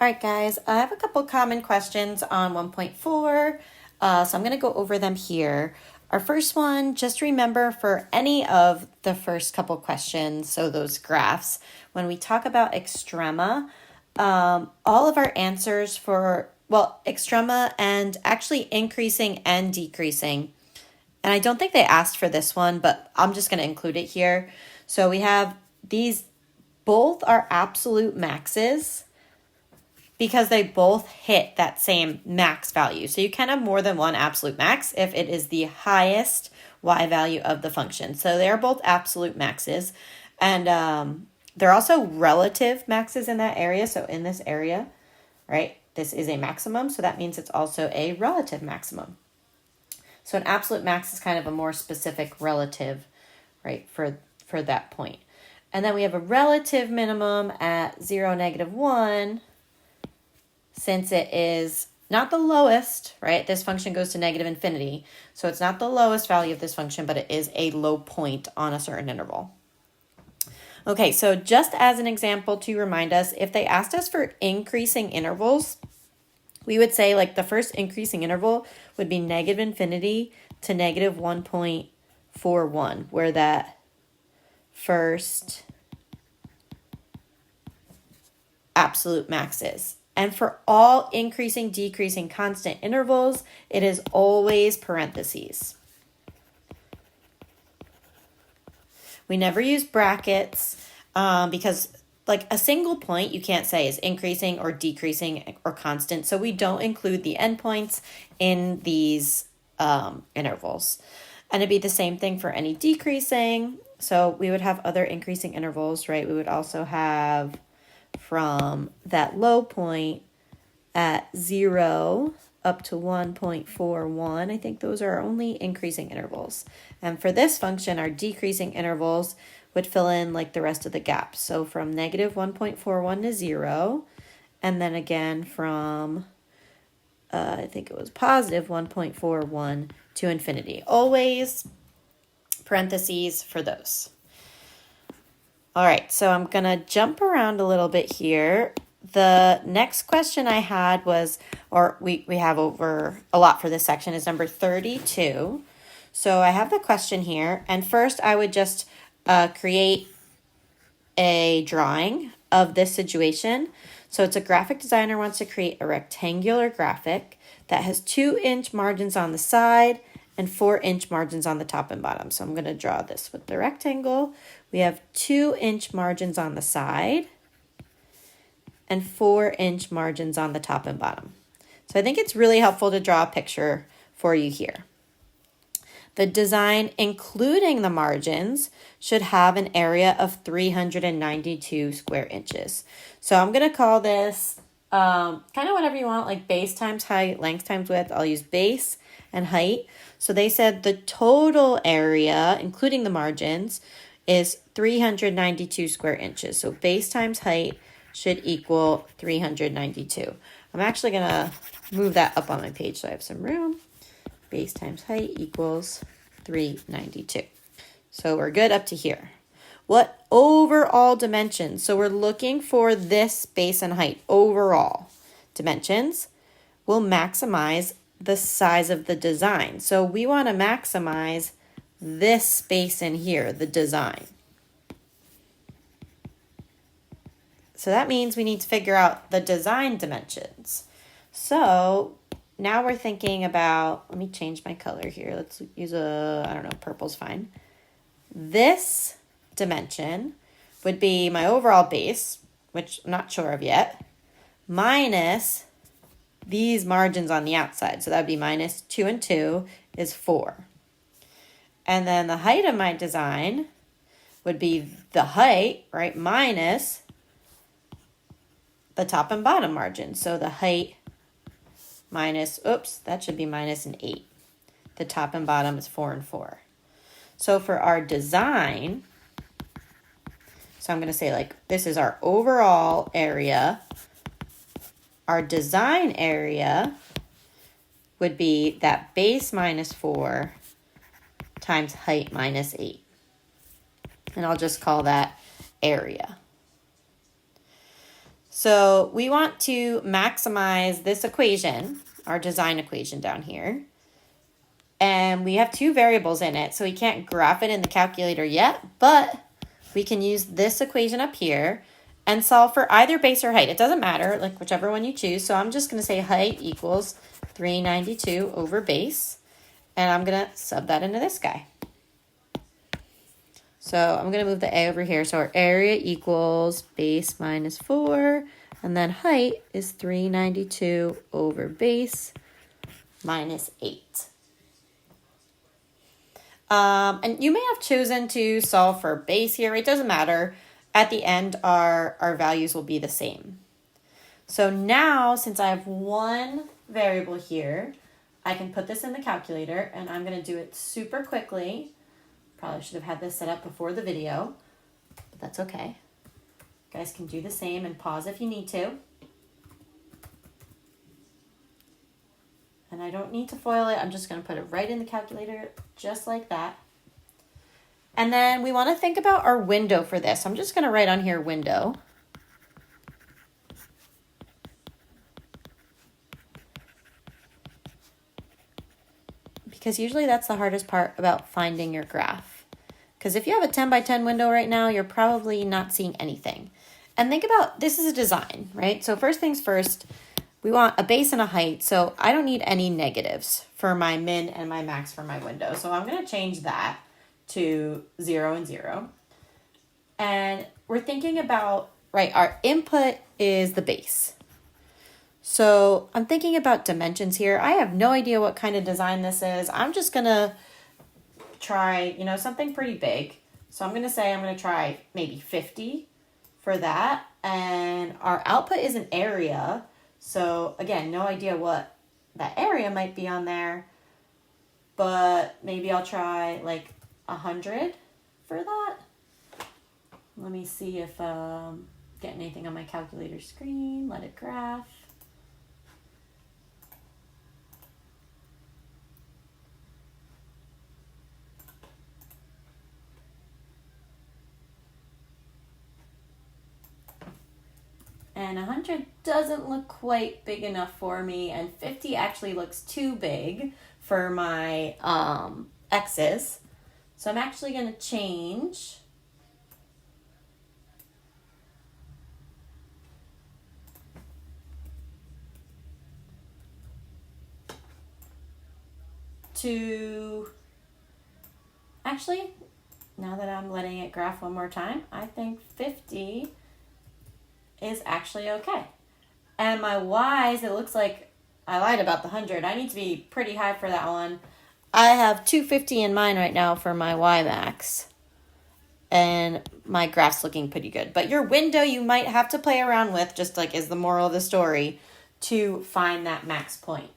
All right, guys, I have a couple common questions on 1.4, so I'm going to go over them here. Our first one, just remember for any of the first couple questions, so those graphs, when we talk about extrema, all of our answers for, extrema and actually increasing and decreasing, and I don't think they asked for this one, but I'm just going to include it here. So we have these, both are absolute maxes, because they both hit that same max value. So you can have more than one absolute max if it is the highest y value of the function. So they're both absolute maxes. And they're also relative maxes in that area. So in this area, right, this is a maximum. So that means it's also a relative maximum. So an absolute max is kind of a more specific relative, right, for that point. And then we have a relative minimum at 0, -1, since it is not the lowest, right? This function goes to -infinity. So it's not the lowest value of this function, but it is a low point on a certain interval. Okay, so just as an example to remind us, if they asked us for increasing intervals, we would say like the first increasing interval would be -infinity to -1.41, where that first absolute max is. And for all increasing, decreasing, constant intervals, it is always parentheses. We never use brackets because like a single point you can't say is increasing or decreasing or constant. So we don't include the endpoints in these intervals. And it'd be the same thing for any decreasing. So we would have other increasing intervals, right? We would also have from that low point at 0 up to 1.41. I think those are only increasing intervals. And for this function, our decreasing intervals would fill in like the rest of the gaps. So from -1.41 to 0, and then again from, I think it was +1.41 to infinity. Always parentheses for those. All right, so I'm going to jump around a little bit here. The next question I had was, or we have over a lot for this section, is number 32. So I have the question here, and first I would just create a drawing of this situation. So it's a graphic designer wants to create a rectangular graphic that has 2-inch margins on the side and 4-inch margins on the top and bottom. So I'm going to draw this with the rectangle. We have 2-inch margins on the side and 4-inch margins on the top and bottom. So I think it's really helpful to draw a picture for you here. The design, including the margins, should have an area of 392 square inches. So I'm going to call this kind of whatever you want, like base times height, length times width. I'll use base and height. So they said the total area, including the margins, is 392 square inches. So base times height should equal 392. I'm actually going to move that up on my page so I have some room. Base times height equals 392. So we're good up to here. What overall dimensions? So we're looking for this base and height overall dimensions will maximize the size of the design. So we want to maximize this space in here, the design. So that means we need to figure out the design dimensions. So now we're thinking about, let me change my color here. Let's use I don't know, purple's fine. This dimension would be my overall base, which I'm not sure of yet, minus these margins on the outside. So that would be minus 2 and 2 is 4. And then the height of my design would be the height, right, minus the top and bottom margin. So the height minus, that should be minus an 8. The top and bottom is 4 and 4. So for our design, so I'm going to say like this is our overall area. Our design area would be that base minus 4 times height minus 8. And I'll just call that area. So we want to maximize this equation, our design equation down here. And we have two variables in it, so we can't graph it in the calculator yet, but we can use this equation up here and solve for either base or height. It doesn't matter, like whichever one you choose. So I'm just going to say height equals 392 over base, and I'm going to sub that into this guy. So I'm going to move the a over here. So our area equals base minus 4, and then height is 392 over base minus 8. And you may have chosen to solve for base here. It doesn't matter. At the end, our values will be the same. So now, since I have one variable here, I can put this in the calculator, and I'm going to do it super quickly. Probably should have had this set up before the video, but that's okay. You guys can do the same and pause if you need to. And I don't need to foil it. I'm just going to put it right in the calculator, just like that. And then we want to think about our window for this. I'm just going to write on here window. Because usually that's the hardest part about finding your graph. Because if you have a 10 by 10 window right now, you're probably not seeing anything. And think about, this is a design, right? So first things first, we want a base and a height, so I don't need any negatives for my min and my max for my window. So I'm going to change that to 0 and 0. And we're thinking about, right, our input is the base. So I'm thinking about dimensions here. I have no idea what kind of design this is. I'm just going to try, something pretty big. So I'm going to say I'm going to try maybe 50 for that. And our output is an area. So again, no idea what that area might be on there, but maybe I'll try like 100 for that. Let me see if get anything on my calculator screen. Let it graph. And 100 doesn't look quite big enough for me, and 50 actually looks too big for my X's. So I'm actually going to change to, actually, now that I'm letting it graph one more time, I think 50 is actually okay. And my Y's, it looks like I lied about the 100. I need to be pretty high for that one. I have 250 in mine right now for my Y max. And my graph's looking pretty good. But your window you might have to play around with, just like is the moral of the story, to find that max point.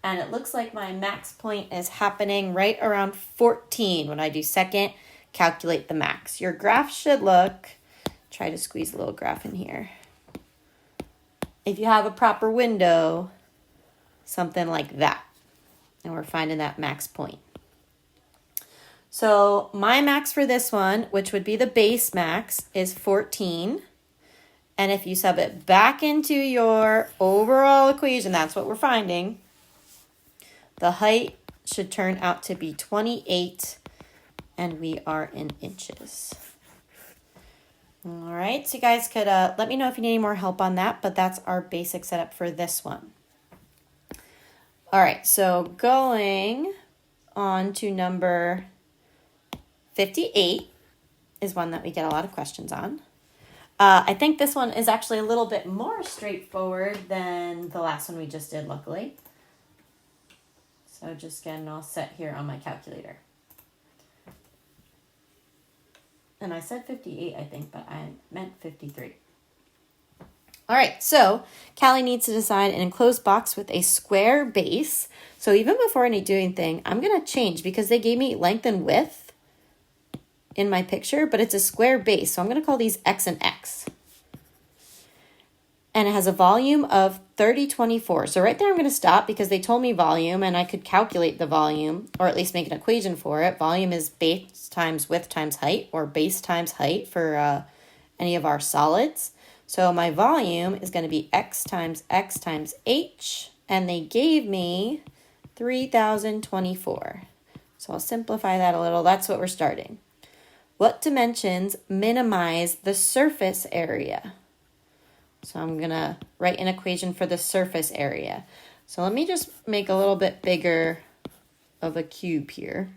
And it looks like my max point is happening right around 14 when I do second, calculate the max. Your graph should look, try to squeeze a little graph in here. If you have a proper window, something like that. And we're finding that max point. So my max for this one, which would be the base max, is 14. And if you sub it back into your overall equation, that's what we're finding. The height should turn out to be 28, and we are in inches. All right, so you guys could let me know if you need any more help on that, but that's our basic setup for this one. All right, so going on to number 58 is one that we get a lot of questions on. I think this one is actually a little bit more straightforward than the last one we just did, luckily. So just getting all set here on my calculator. And I said 58, I think, but I meant 53. All right, so Callie needs to design an enclosed box with a square base. So even before I do anything, I'm going to change because they gave me length and width in my picture, but it's a square base. So I'm going to call these X and X. And it has a volume of 3024. So right there I'm going to stop because they told me volume and I could calculate the volume, or at least make an equation for it. Volume is base times width times height, or base times height for any of our solids. So my volume is going to be x times h, and they gave me 3,024. So I'll simplify that a little. That's what we're starting. What dimensions minimize the surface area? So I'm going to write an equation for the surface area. So let me just make a little bit bigger of a cube here.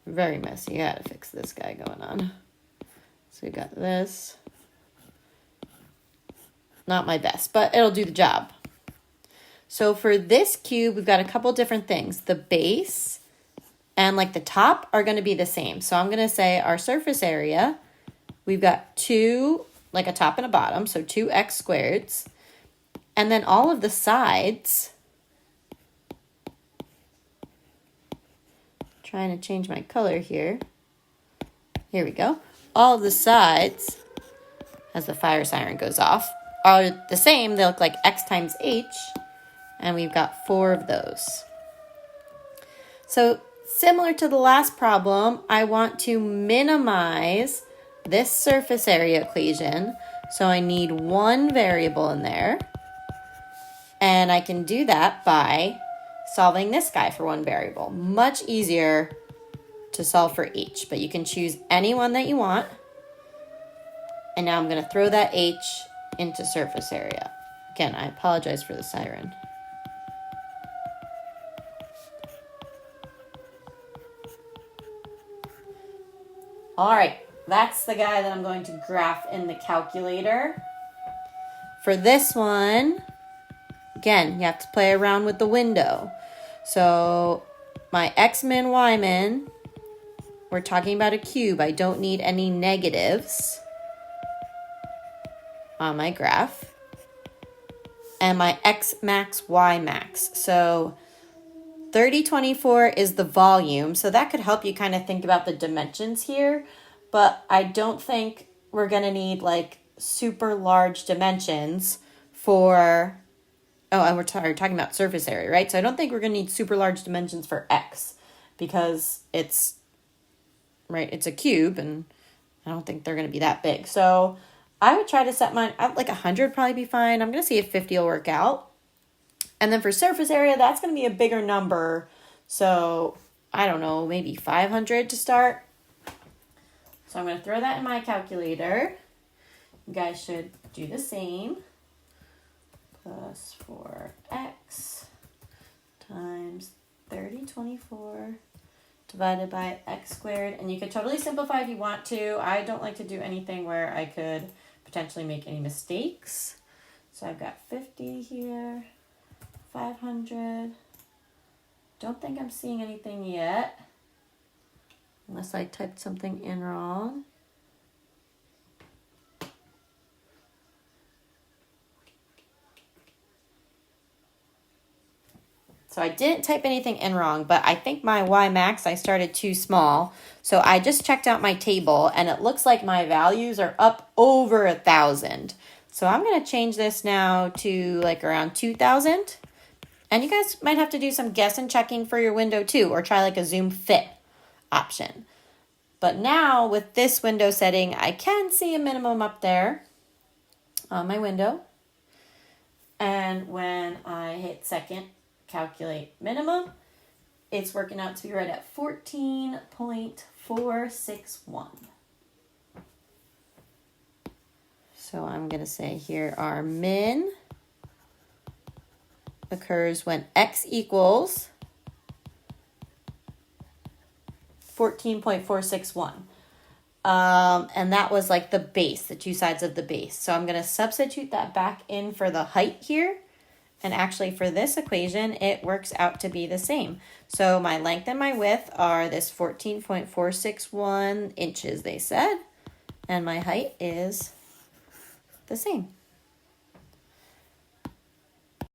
Very messy. I gotta fix this guy going on. So we got this. Not my best, but it'll do the job. So for this cube, we've got a couple different things. The base and like the top are going to be the same. So I'm going to say our surface area, we've got two, like a top and a bottom, so 2x squareds. And then all of the sides, trying to change my color here. Here we go. All of the sides, as the fire siren goes off, are the same. They look like x times h, and we've got 4 of those. So similar to the last problem, I want to minimize this surface area equation. So I need one variable in there. And I can do that by solving this guy for one variable. Much easier to solve for h, but you can choose any one that you want. And now I'm going to throw that h into surface area. Again, I apologize for the siren. All right, that's the guy that I'm going to graph in the calculator. For this one, again, you have to play around with the window. So my x min, y min, we're talking about a cube. I don't need any negatives on my graph. And my x max, y max. So 3024 is the volume. So that could help you kind of think about the dimensions here. But I don't think we're going to need like super large dimensions for... Oh, and we're talking about surface area, right? So I don't think we're going to need super large dimensions for x because it's, right, it's a cube and I don't think they're going to be that big. So I would try to set mine at like 100 probably be fine. I'm going to see if 50 will work out. And then for surface area, that's going to be a bigger number. So I don't know, maybe 500 to start. So I'm going to throw that in my calculator. You guys should do the same. Plus 4x times 3024 divided by x squared. And you could totally simplify if you want to. I don't like to do anything where I could potentially make any mistakes. So I've got 50 here, 500. Don't think I'm seeing anything yet, unless I typed something in wrong. So I didn't type anything in wrong, but I think my y max, I started too small. So I just checked out my table and it looks like my values are up over 1,000. So I'm going to change this now to like around 2,000. And you guys might have to do some guess and checking for your window too, or try like a zoom fit option. But now with this window setting, I can see a minimum up there on my window. And when I hit second, calculate minimum, it's working out to be right at 14.461. So I'm going to say here our min occurs when x equals 14.461. And that was like the base, the two sides of the base. So I'm going to substitute that back in for the height here. And actually for this equation, it works out to be the same. So my length and my width are this 14.461 inches, they said. And my height is the same.